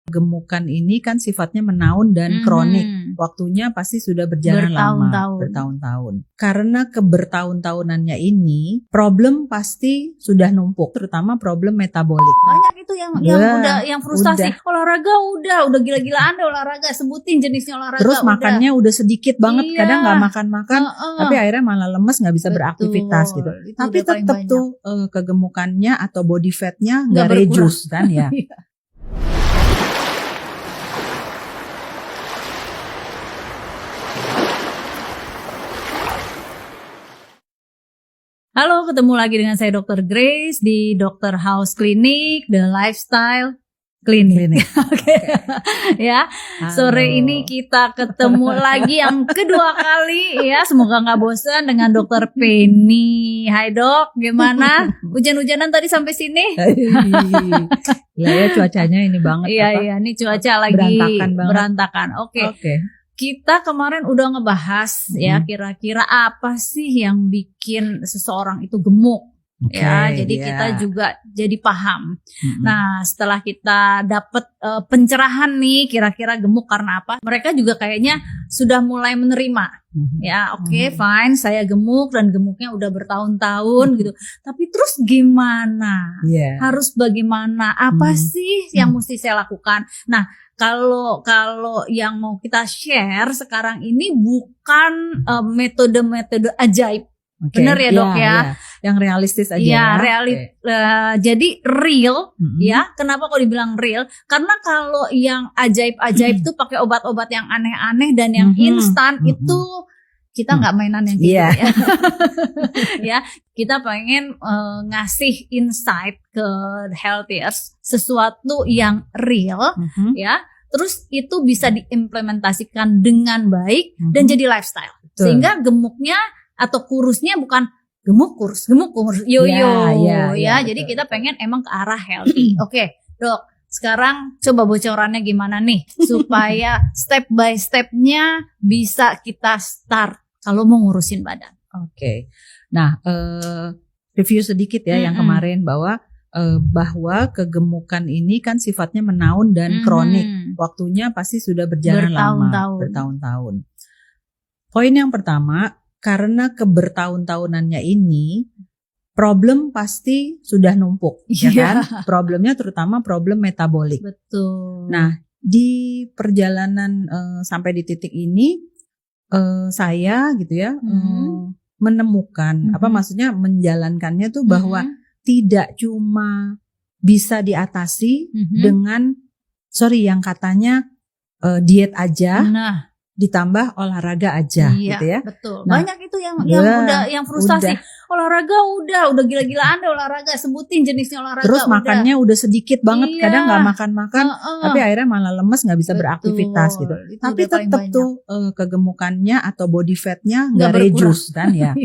Gemukan ini kan sifatnya menaun dan kronik. Waktunya pasti sudah berjalan lama, bertahun-tahun. Karena kebertahun-tahunannya ini, problem pasti sudah numpuk, terutama problem metabolik. Banyak itu yang frustasi. Olahraga udah gila-gilaan deh olahraga, sebutin jenisnya olahraga. Terus makannya udah sedikit banget, kadang nggak makan-makan, tapi akhirnya malah lemes, nggak bisa beraktivitas gitu. Tapi tetap tuh kegemukannya atau body fatnya nggak reduce kan ya. Halo, ketemu lagi dengan saya Dr. Grace di Dr. House Clinic, The Lifestyle Clinic. Oke. Ya, sore ini kita ketemu lagi yang kedua kali ya. Semoga nggak bosan dengan Dr. Penny. Hai Dok, gimana? Hujan-hujanan tadi sampai sini? Ya cuacanya ini banget. Iya, ini cuaca lagi berantakan. Oke. Kita kemarin udah ngebahas ya kira-kira apa sih yang bikin seseorang itu gemuk. Jadi kita juga jadi paham. Nah, setelah kita dapet pencerahan nih kira-kira gemuk karena apa, mereka juga kayaknya sudah mulai menerima. Fine, saya gemuk dan gemuknya udah bertahun-tahun gitu. Tapi terus gimana? Harus bagaimana? Apa sih yang mesti saya lakukan? Nah, kalau yang mau kita share sekarang ini bukan metode-metode ajaib. Bener ya Dok ya? Yang realistis aja jadi real ya. Kenapa kok dibilang real? Karena kalau yang ajaib-ajaib tuh pakai obat-obat yang aneh-aneh dan yang instan itu kita nggak mainan yang gitu ya. Ya, kita pengen ngasih insight ke healthiers, sesuatu yang real ya. Terus itu bisa diimplementasikan dengan baik dan jadi lifestyle. Sehingga gemuknya atau kurusnya bukan gemuk kurus jadi kita pengen emang ke arah healthy. Oke, Dok, sekarang coba bocorannya gimana nih supaya step by stepnya bisa kita start kalau mau ngurusin badan. Nah, review sedikit ya yang kemarin bahwa kegemukan ini kan sifatnya menaun dan kronik. Waktunya pasti sudah berjalan lama, bertahun-tahun. Poin yang pertama, karena kebertahun-tahunannya ini, problem pasti sudah numpuk, ya kan? Problemnya terutama problem metabolik. Betul. Nah, di perjalanan sampai di titik ini, saya gitu ya, menemukan, maksudnya menjalankannya tuh bahwa tidak cuma bisa diatasi dengan, yang katanya diet aja. Ditambah olahraga aja gitu ya. Betul. Nah, banyak itu yang frustasi. Olahraga udah gila-gilaan deh olahraga, sebutin jenisnya olahraga. Terus makannya udah sedikit banget, kadang nggak makan-makan, tapi akhirnya malah lemes, nggak bisa beraktivitas gitu. Tapi tetap tuh kegemukannya atau body fatnya nggak reduce kan ya.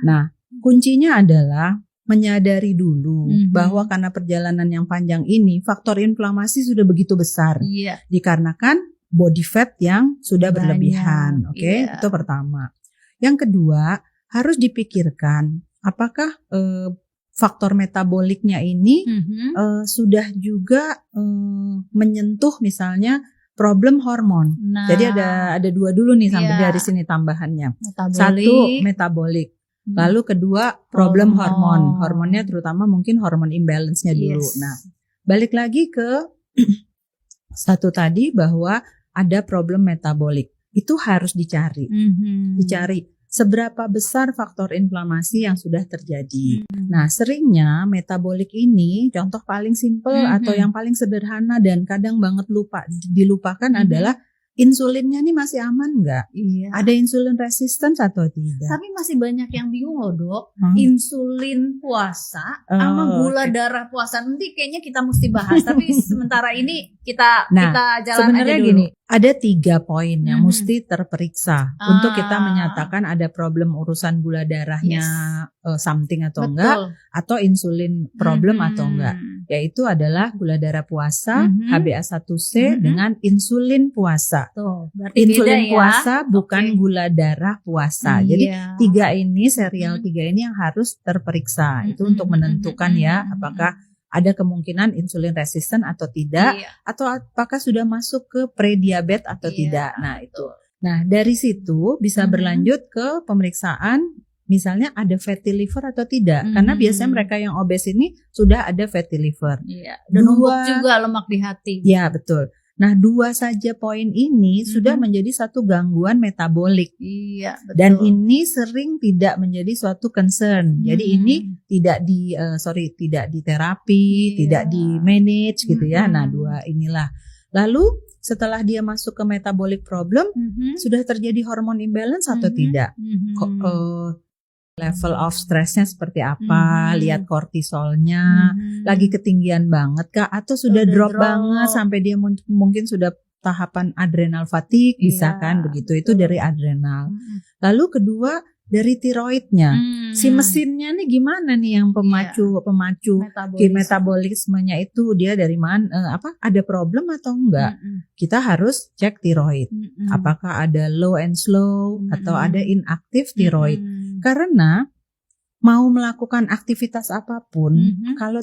Nah, kuncinya adalah menyadari dulu bahwa karena perjalanan yang panjang ini faktor inflamasi sudah begitu besar, dikarenakan body fat yang sudah berlebihan. Itu pertama. Yang kedua, harus dipikirkan apakah faktor metaboliknya ini sudah juga menyentuh misalnya problem hormon. Jadi ada dua dulu nih sampai dari sini tambahannya. Satu metabolik. Lalu kedua problem hormon. Hormonnya terutama mungkin hormon imbalance-nya dulu. Nah, balik lagi ke satu tadi bahwa ada problem metabolik. Itu harus dicari. Dicari seberapa besar faktor inflamasi yang sudah terjadi. Nah, seringnya metabolik ini contoh paling simpel atau yang paling sederhana dan kadang banget dilupakan adalah insulinnya nih masih aman nggak? Ada insulin resistance atau tidak? Tapi masih banyak yang bingung loh Dok. Insulin puasa sama gula darah puasa. Nanti kayaknya kita mesti bahas. Tapi sementara ini kita jalan aja dulu. Gini, ada 3 poin yang mesti terperiksa untuk kita menyatakan ada problem urusan gula darahnya something atau enggak, atau insulin problem atau enggak. Yaitu adalah gula darah puasa, HbA1c dengan insulin puasa. Insulin puasa bukan gula darah puasa. Jadi 3 ini, serial 3 ini yang harus terperiksa. Itu untuk menentukan ya apakah ada kemungkinan insulin resisten atau tidak, atau apakah sudah masuk ke prediabetes atau tidak. Nah itu. Nah dari situ bisa berlanjut ke pemeriksaan, misalnya ada fatty liver atau tidak, karena biasanya mereka yang obes ini sudah ada fatty liver. Dan numpuk juga lemak di hati. Ya betul. Nah 2 saja poin ini sudah menjadi satu gangguan metabolik. Iya, betul. Dan ini sering tidak menjadi suatu concern. Jadi ini tidak di terapi, tidak di manage gitu ya. Nah 2 inilah. Lalu setelah dia masuk ke metabolic problem, sudah terjadi hormon imbalance atau tidak? Level of stressnya seperti apa, lihat kortisolnya, lagi ketinggian banget kah, atau sudah drop banget sampai dia mungkin sudah tahapan adrenal fatigue, bisa kan begitu, itu dari adrenal. Lalu kedua dari tiroidnya, si mesinnya nih gimana nih yang pemacu metabolismenya itu dia dari mana, ada problem atau enggak? Kita harus cek tiroid, apakah ada low and slow atau ada inaktif tiroid. Karena mau melakukan aktivitas apapun, kalau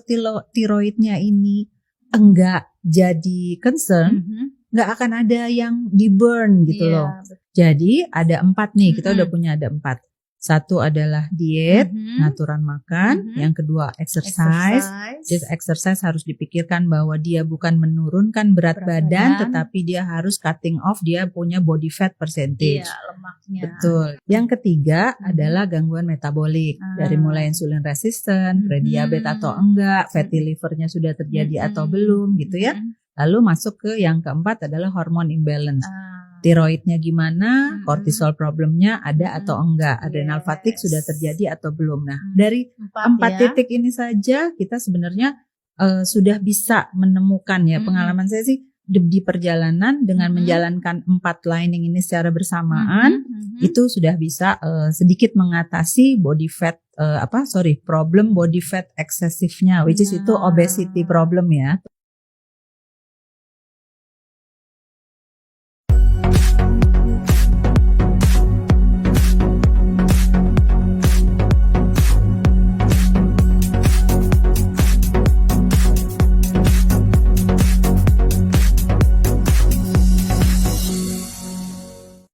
tiroidnya ini enggak jadi concern, enggak akan ada yang di burn gitu loh. Jadi ada 4 nih, kita udah punya ada 4. Satu adalah diet, aturan makan. Yang kedua exercise. Jadi exercise harus dipikirkan bahwa dia bukan menurunkan berat badan, tetapi dia harus cutting off, dia punya body fat percentage. Iya, lemaknya. Betul. Yang ketiga adalah gangguan metabolik. Dari mulai insulin resisten, prediabetes atau enggak, fatty livernya sudah terjadi atau belum gitu ya. Lalu masuk ke yang keempat adalah hormon imbalance. Tiroidnya gimana, kortisol problemnya ada atau enggak, adrenal fatigue sudah terjadi atau belum. Nah, dari 4 titik ini saja kita sebenarnya sudah bisa menemukan ya, pengalaman saya sih di perjalanan dengan menjalankan 4 lining ini secara bersamaan, itu sudah bisa sedikit mengatasi body fat problem body fat eksesifnya, which is itu obesity problem ya.